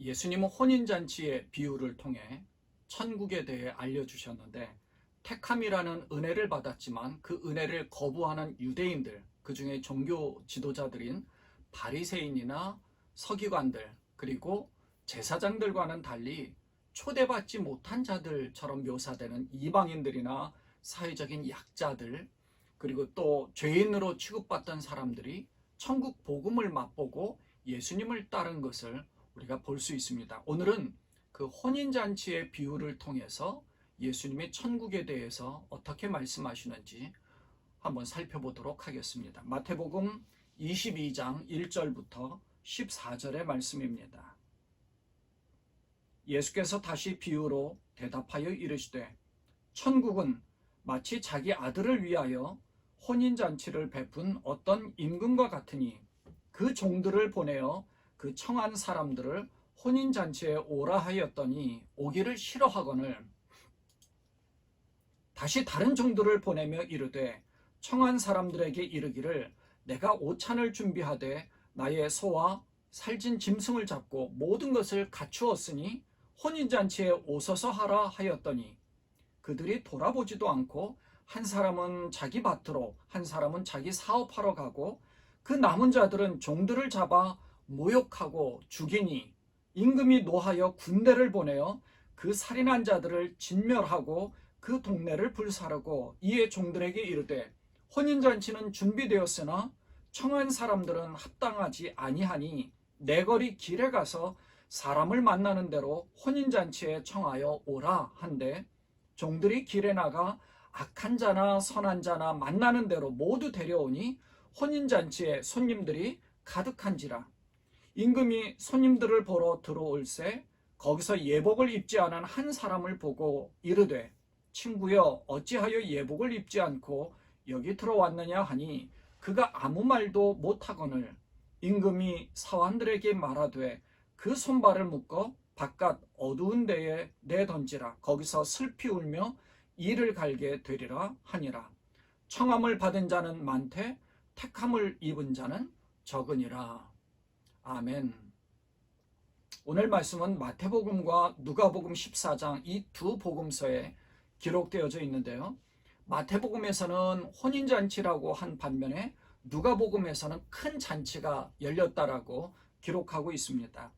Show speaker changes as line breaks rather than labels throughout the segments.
예수님은 혼인잔치의 비유를 통해 천국에 대해 알려주셨는데, 택함이라는 은혜를 받았지만 그 은혜를 거부하는 유대인들, 그 중에 종교 지도자들인 바리새인이나 서기관들, 그리고 제사장들과는 달리 초대받지 못한 자들처럼 묘사되는 이방인들이나 사회적인 약자들, 그리고 또 죄인으로 취급받던 사람들이 천국 복음을 맛보고 예수님을 따른 것을 우리가 볼 수 있습니다. 오늘은 그 혼인잔치의 비유를 통해서 예수님의 천국에 대해서 어떻게 말씀하시는지 한번 살펴보도록 하겠습니다. 마태복음 22장 1절부터 14절의 말씀입니다. 예수께서 다시 비유로 대답하여 이르시되, 천국은 마치 자기 아들을 위하여 혼인잔치를 베푼 어떤 임금과 같으니, 그 종들을 보내어 그 청한 사람들을 혼인잔치에 오라 하였더니 오기를 싫어하거늘 다시 다른 종들을 보내며 이르되, 청한 사람들에게 이르기를 내가 오찬을 준비하되 나의 소와 살진 짐승을 잡고 모든 것을 갖추었으니 혼인잔치에 오소서 하라 하였더니, 그들이 돌아보지도 않고 한 사람은 자기 밭으로 한 사람은 자기 사업하러 가고, 그 남은 자들은 종들을 잡아 모욕하고 죽이니, 임금이 노하여 군대를 보내어 그 살인한 자들을 진멸하고 그 동네를 불사르고, 이에 종들에게 이르되, 혼인잔치는 준비되었으나 청한 사람들은 합당하지 아니하니 내거리 길에 가서 사람을 만나는 대로 혼인잔치에 청하여 오라 한데, 종들이 길에 나가 악한 자나 선한 자나 만나는 대로 모두 데려오니 혼인잔치에 손님들이 가득한지라. 임금이 손님들을 보러 들어올새 거기서 예복을 입지 않은 한 사람을 보고 이르되, 친구여, 어찌하여 예복을 입지 않고 여기 들어왔느냐 하니, 그가 아무 말도 못하거늘 임금이 사환들에게 말하되, 그 손발을 묶어 바깥 어두운 데에 내던지라. 거기서 슬피 울며 이를 갈게 되리라 하니라. 청함을 받은 자는 많되 택함을 입은 자는 적으니라. 아멘. 오늘 말씀은 마태복음과 누가복음 14장 이 두 복음서에 기록되어져 있는데요. 마태복음에서는 혼인잔치라고 한 반면에 누가복음에서는 큰 잔치가 열렸다라고 기록하고 있습니다.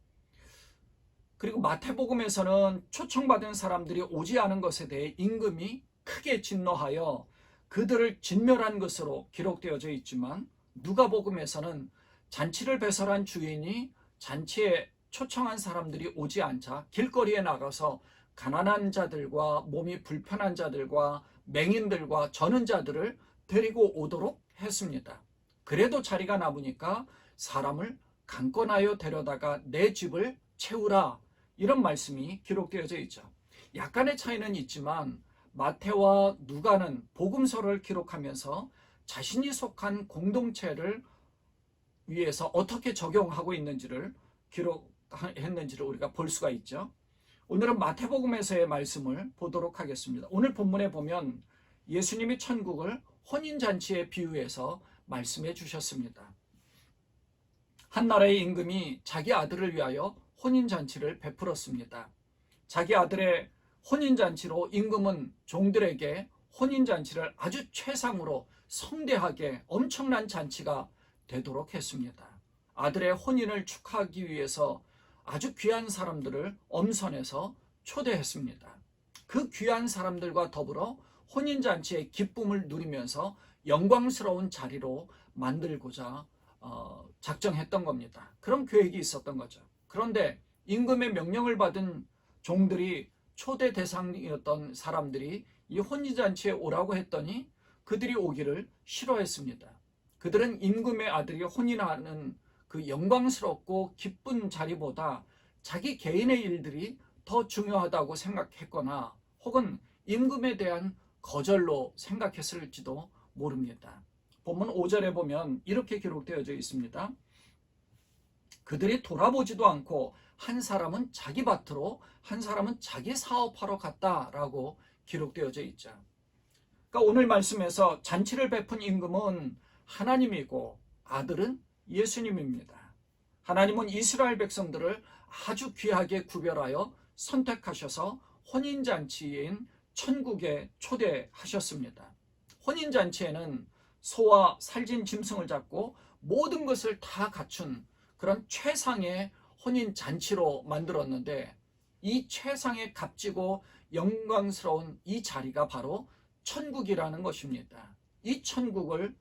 그리고 마태복음에서는 초청받은 사람들이 오지 않은 것에 대해 임금이 크게 진노하여 그들을 진멸한 것으로 기록되어져 있지만, 누가복음에서는 잔치를 배설한 주인이 잔치에 초청한 사람들이 오지 않자 길거리에 나가서 가난한 자들과 몸이 불편한 자들과 맹인들과 저는 자들을 데리고 오도록 했습니다. 그래도 자리가 남으니까 사람을 강권하여 데려다가 내 집을 채우라, 이런 말씀이 기록되어져 있죠. 약간의 차이는 있지만 마태와 누가는 복음서를 기록하면서 자신이 속한 공동체를 위해서 어떻게 적용하고 있는지를 기록했는지를 우리가 볼 수가 있죠. 오늘은 마태복음에서의 말씀을 보도록 하겠습니다. 오늘 본문에 보면 예수님이 천국을 혼인잔치에 비유해서 말씀해 주셨습니다. 한 나라의 임금이 자기 아들을 위하여 혼인잔치를 베풀었습니다. 자기 아들의 혼인잔치로 임금은 종들에게 혼인잔치를 아주 최상으로 성대하게 엄청난 잔치가 되도록 했습니다. 아들의 혼인을 축하하기 위해서 아주 귀한 사람들을 엄선해서 초대했습니다. 그 귀한 사람들과 더불어 혼인잔치의 기쁨을 누리면서 영광스러운 자리로 만들고자 작정했던 겁니다. 그런 계획이 있었던 거죠. 그런데 임금의 명령을 받은 종들이, 초대 대상이었던 사람들이 이 혼인잔치에 오라고 했더니 그들이 오기를 싫어했습니다. 그들은 임금의 아들이 혼인하는 그 영광스럽고 기쁜 자리보다 자기 개인의 일들이 더 중요하다고 생각했거나, 혹은 임금에 대한 거절로 생각했을지도 모릅니다. 본문 5절에 보면 이렇게 기록되어져 있습니다. 그들이 돌아보지도 않고 한 사람은 자기 밭으로 한 사람은 자기 사업하러 갔다라고 기록되어져 있죠. 그러니까 오늘 말씀에서 잔치를 베푼 임금은 하나님이고 아들은 예수님입니다. 하나님은 이스라엘 백성들을 아주 귀하게 구별하여 선택하셔서 혼인잔치인 천국에 초대하셨습니다. 혼인잔치에는 소와 살진 짐승을 잡고 모든 것을 다 갖춘 그런 최상의 혼인잔치로 만들었는데, 이 최상의 값지고 영광스러운 이 자리가 바로 천국이라는 것입니다. 이 천국을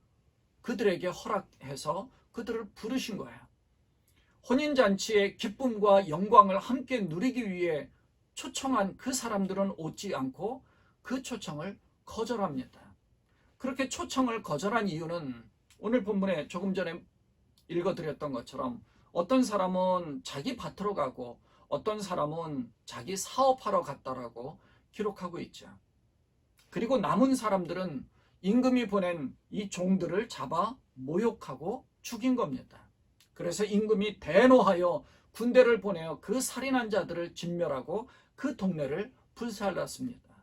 그들에게 허락해서 그들을 부르신 거예요. 혼인잔치의 기쁨과 영광을 함께 누리기 위해 초청한 그 사람들은 오지 않고 그 초청을 거절합니다. 그렇게 초청을 거절한 이유는 오늘 본문에 조금 전에 읽어드렸던 것처럼 어떤 사람은 자기 밭으로 가고 어떤 사람은 자기 사업하러 갔다라고 기록하고 있죠. 그리고 남은 사람들은 임금이 보낸 이 종들을 잡아 모욕하고 죽인 겁니다. 그래서 임금이 대노하여 군대를 보내어 그 살인한 자들을 진멸하고 그 동네를 불살랐습니다.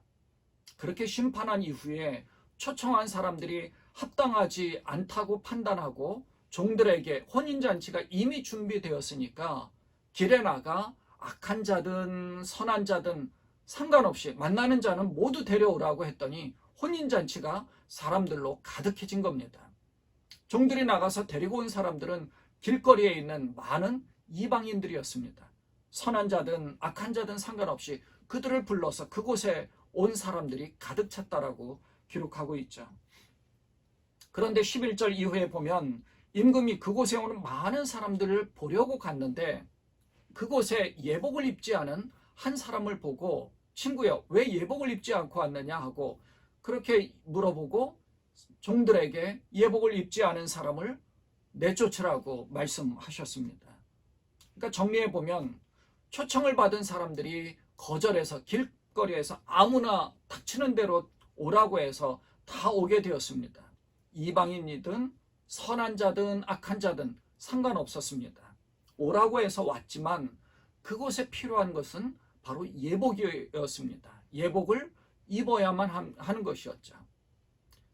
그렇게 심판한 이후에 초청한 사람들이 합당하지 않다고 판단하고 종들에게 혼인잔치가 이미 준비되었으니까 길에 나가 악한 자든 선한 자든 상관없이 만나는 자는 모두 데려오라고 했더니 혼인잔치가 사람들로 가득해진 겁니다. 종들이 나가서 데리고 온 사람들은 길거리에 있는 많은 이방인들이었습니다. 선한 자든 악한 자든 상관없이 그들을 불러서 그곳에 온 사람들이 가득 찼다라고 기록하고 있죠. 그런데 11절 이후에 보면 임금이 그곳에 오는 많은 사람들을 보려고 갔는데 그곳에 예복을 입지 않은 한 사람을 보고 친구야, 왜 예복을 입지 않고 왔느냐 하고 그렇게 물어보고 종들에게 예복을 입지 않은 사람을 내쫓으라고 말씀하셨습니다. 그러니까 정리해 보면 초청을 받은 사람들이 거절해서 길거리에서 아무나 닥치는 대로 오라고 해서 다 오게 되었습니다. 이방인이든 선한 자든 악한 자든 상관없었습니다. 오라고 해서 왔지만 그곳에 필요한 것은 바로 예복이었습니다. 예복을 입어야만 하는 것이었죠.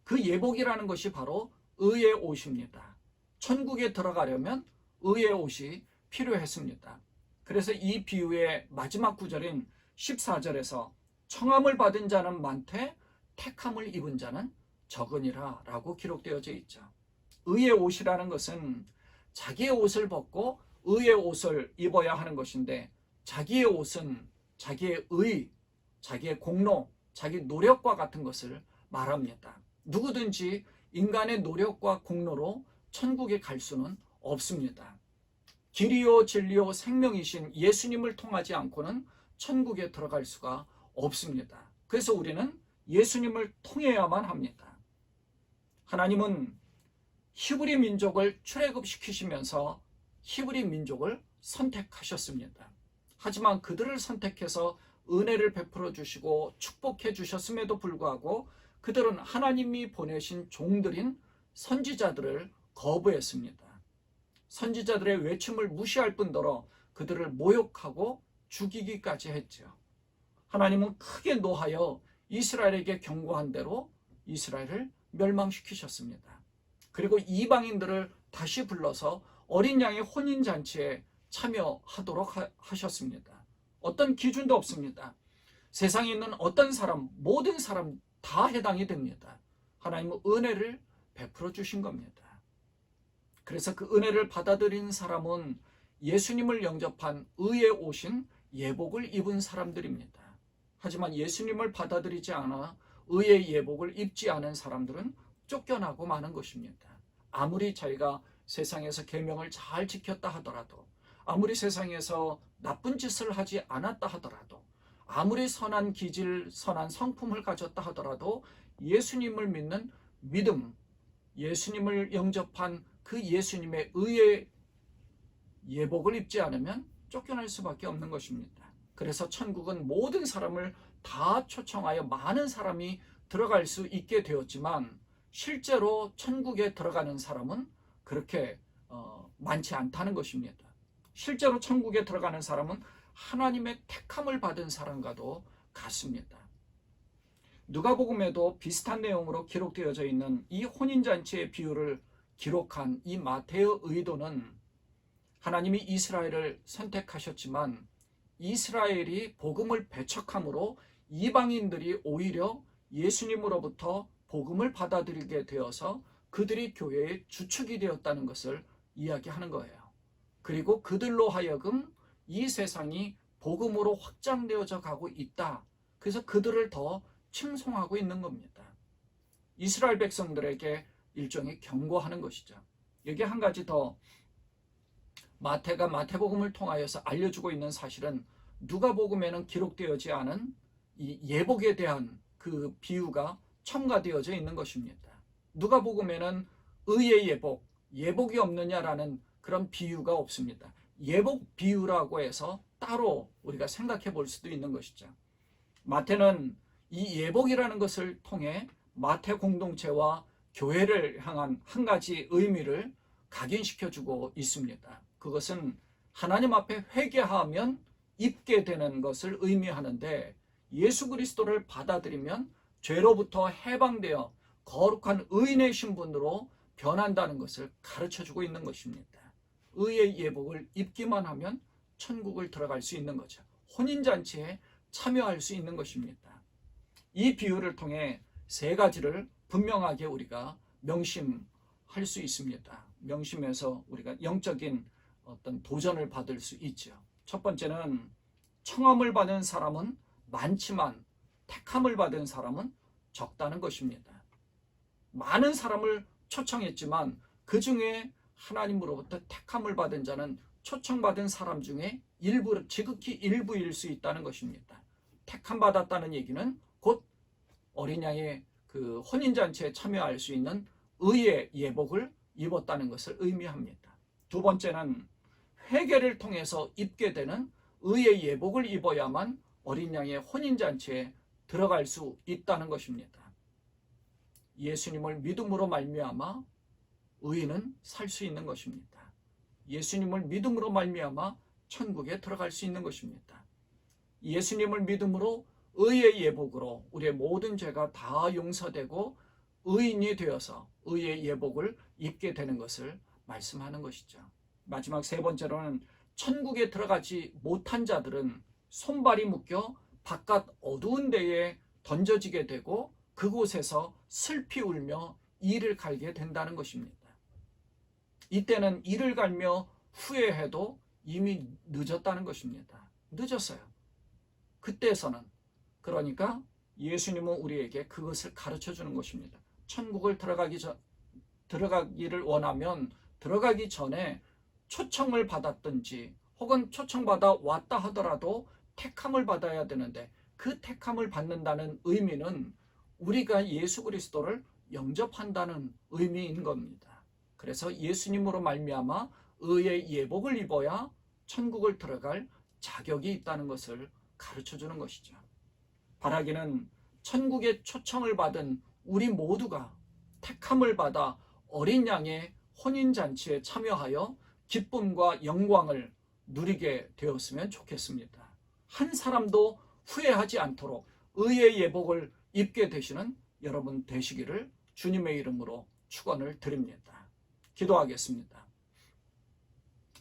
그 예복이라는 것이 바로 의의 옷입니다. 천국에 들어가려면 의의 옷이 필요했습니다. 그래서 이 비유의 마지막 구절인 14절에서 청함을 받은 자는 많되 택함을 입은 자는 적으니라 라고 기록되어져 있죠. 의의 옷이라는 것은 자기의 옷을 벗고 의의 옷을 입어야 하는 것인데, 자기의 옷은 자기의 의, 자기의 공로, 자기 노력과 같은 것을 말합니다. 누구든지 인간의 노력과 공로로 천국에 갈 수는 없습니다. 길이요 진리요 생명이신 예수님을 통하지 않고는 천국에 들어갈 수가 없습니다. 그래서 우리는 예수님을 통해야만 합니다. 하나님은 히브리 민족을 출애굽시키시면서 히브리 민족을 선택하셨습니다. 하지만 그들을 선택해서 은혜를 베풀어 주시고 축복해 주셨음에도 불구하고 그들은 하나님이 보내신 종들인 선지자들을 거부했습니다. 선지자들의 외침을 무시할 뿐더러 그들을 모욕하고 죽이기까지 했죠. 하나님은 크게 노하여 이스라엘에게 경고한 대로 이스라엘을 멸망시키셨습니다. 그리고 이방인들을 다시 불러서 어린 양의 혼인잔치에 참여하도록 하셨습니다. 어떤 기준도 없습니다. 세상에 있는 어떤 사람, 모든 사람 다 해당이 됩니다. 하나님은 은혜를 베풀어 주신 겁니다. 그래서 그 은혜를 받아들인 사람은 예수님을 영접한 의에 오신 예복을 입은 사람들입니다. 하지만 예수님을 받아들이지 않아 의의 예복을 입지 않은 사람들은 쫓겨나고 마는 것입니다. 아무리 자기가 세상에서 계명을 잘 지켰다 하더라도, 아무리 세상에서 나쁜 짓을 하지 않았다 하더라도, 아무리 선한 기질, 선한 성품을 가졌다 하더라도 예수님을 믿는 믿음, 예수님을 영접한 그 예수님의 의의 예복을 입지 않으면 쫓겨날 수밖에 없는 것입니다. 그래서 천국은 모든 사람을 다 초청하여 많은 사람이 들어갈 수 있게 되었지만 실제로 천국에 들어가는 사람은 그렇게 많지 않다는 것입니다. 실제로 천국에 들어가는 사람은 하나님의 택함을 받은 사람과도 같습니다. 누가복음에도 비슷한 내용으로 기록되어져 있는 이 혼인잔치의 비유를 기록한 이 마태의 의도는 하나님이 이스라엘을 선택하셨지만 이스라엘이 복음을 배척함으로 이방인들이 오히려 예수님으로부터 복음을 받아들이게 되어서 그들이 교회의 주축이 되었다는 것을 이야기하는 거예요. 그리고 그들로 하여금 이 세상이 복음으로 확장되어져 가고 있다. 그래서 그들을 더 칭송하고 있는 겁니다. 이스라엘 백성들에게 일종의 경고하는 것이죠. 여기 한 가지 더 마태가 마태복음을 통하여서 알려주고 있는 사실은 누가복음에는 기록되어지 않은 이 예복에 대한 그 비유가 첨가되어져 있는 것입니다. 누가복음에는 의의 예복, 예복이 없느냐라는 그런 비유가 없습니다. 예복 비유라고 해서 따로 우리가 생각해 볼 수도 있는 것이죠. 마태는 이 예복이라는 것을 통해 마태 공동체와 교회를 향한 한 가지 의미를 각인시켜주고 있습니다. 그것은 하나님 앞에 회개하면 입게 되는 것을 의미하는데 예수 그리스도를 받아들이면 죄로부터 해방되어 거룩한 의인의 신분으로 변한다는 것을 가르쳐주고 있는 것입니다. 의의 예복을 입기만 하면 천국을 들어갈 수 있는 거죠. 혼인잔치에 참여할 수 있는 것입니다. 이 비유를 통해 세 가지를 분명하게 우리가 명심할 수 있습니다. 명심해서 우리가 영적인 어떤 도전을 받을 수 있죠. 첫 번째는 청함을 받은 사람은 많지만 택함을 받은 사람은 적다는 것입니다. 많은 사람을 초청했지만 그 중에 하나님으로부터 택함을 받은 자는 초청받은 사람 중에 일부, 지극히 일부일 수 있다는 것입니다. 택함 받았다는 얘기는 곧 어린 양의 그 혼인잔치에 참여할 수 있는 의의 예복을 입었다는 것을 의미합니다. 두 번째는 회개를 통해서 입게 되는 의의 예복을 입어야만 어린 양의 혼인잔치에 들어갈 수 있다는 것입니다. 예수님을 믿음으로 말미암아 의인은 살 수 있는 것입니다. 예수님을 믿음으로 말미암아 천국에 들어갈 수 있는 것입니다. 예수님을 믿음으로 의의 예복으로 우리의 모든 죄가 다 용서되고 의인이 되어서 의의 예복을 입게 되는 것을 말씀하는 것이죠. 마지막 세 번째로는 천국에 들어가지 못한 자들은 손발이 묶여 바깥 어두운 데에 던져지게 되고 그곳에서 슬피 울며 이를 갈게 된다는 것입니다. 이때는 이를 갈며 후회해도 이미 늦었다는 것입니다. 늦었어요. 그때서는 그러니까 예수님은 우리에게 그것을 가르쳐 주는 것입니다. 천국을 들어가기를 원하면 들어가기 전에 초청을 받았든지 혹은 초청받아 왔다 하더라도 택함을 받아야 되는데 그 택함을 받는다는 의미는 우리가 예수 그리스도를 영접한다는 의미인 겁니다. 그래서 예수님으로 말미암아 의의 예복을 입어야 천국을 들어갈 자격이 있다는 것을 가르쳐 주는 것이죠. 바라기는 천국의 초청을 받은 우리 모두가 택함을 받아 어린 양의 혼인잔치에 참여하여 기쁨과 영광을 누리게 되었으면 좋겠습니다. 한 사람도 후회하지 않도록 의의 예복을 입게 되시는 여러분 되시기를 주님의 이름으로 축원을 드립니다. 기도하겠습니다.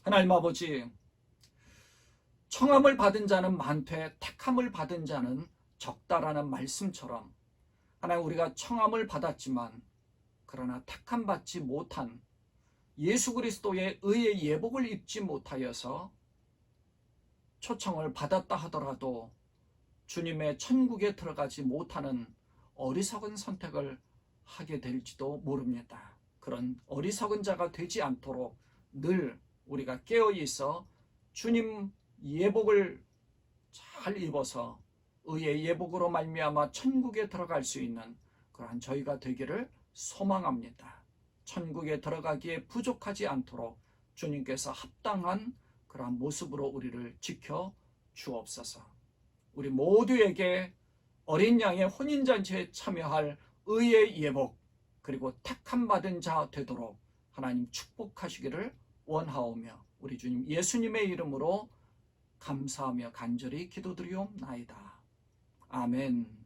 하나님 아버지, 청함을 받은 자는 많되 택함을 받은 자는 적다라는 말씀처럼 하나님 우리가 청함을 받았지만 그러나 택함 받지 못한 예수 그리스도의 의의 예복을 입지 못하여서 초청을 받았다 하더라도 주님의 천국에 들어가지 못하는 어리석은 선택을 하게 될지도 모릅니다. 그런 어리석은 자가 되지 않도록 늘 우리가 깨어 있어 주님 예복을 잘 입어서 의의 예복으로 말미암아 천국에 들어갈 수 있는 그러한 저희가 되기를 소망합니다. 천국에 들어가기에 부족하지 않도록 주님께서 합당한 그러한 모습으로 우리를 지켜 주옵소서. 우리 모두에게 어린 양의 혼인잔치에 참여할 의의 예복 그리고 택함 받은 자 되도록 하나님 축복하시기를 원하오며 우리 주님 예수님의 이름으로 감사하며 간절히 기도드리옵나이다. 아멘.